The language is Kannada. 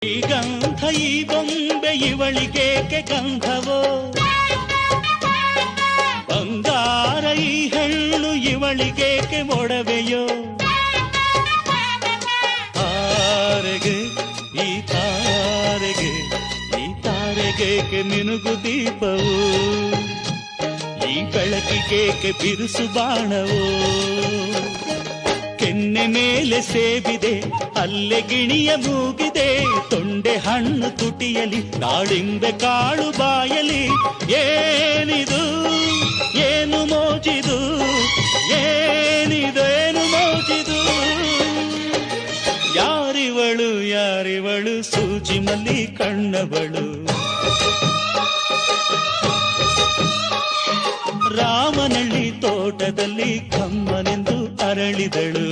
ಈ ಗಂಧ ಈ ಬೊಂಬೆ ಇವಳಿಗೇಕೆ ಗಂಧವೋ, ಬಂಗಾರ ಈ ಹೆಣ್ಣು ಇವಳಿಗೇಕೆ ಮೊಡವೆಯೋ. ತಾರೆಗೆ ಈ ತಾರೆಗೆ ಈ ತಾರೆಗೇಕೆ ಮಿನುಗು ದೀಪವು, ಈ ಬೆಳಕಿಗೇಕೆ ಬಿರುಸು ಬಾಣವೋ. ಕೆನ್ನೆ ಮೇಲೆ ಸೇಬಿದೆ ಅಲ್ಲೆ ಗಿಣಿಯ ಮೂಗಿದೆ, ತೊಂಡೆ ಹಣ್ಣು ತುಟಿಯಲಿ ದಾಳಿಂಬೆ ಕಾಳು ಬಾಯಲಿ. ಏನಿದು ಏನು ಮೋಜಿದು, ಏನಿದೇನು ಮೋಜಿದು. ಯಾರಿವಳು ಯಾರಿವಳು ಸೂಜಿ ಮಲ್ಲಿ ಕಣ್ಣವಳು. ರಾಮನಳ್ಳಿ ತೋಟದಲ್ಲಿ ಕಮ್ಮನೆಂದು ಅರಳಿದಳು.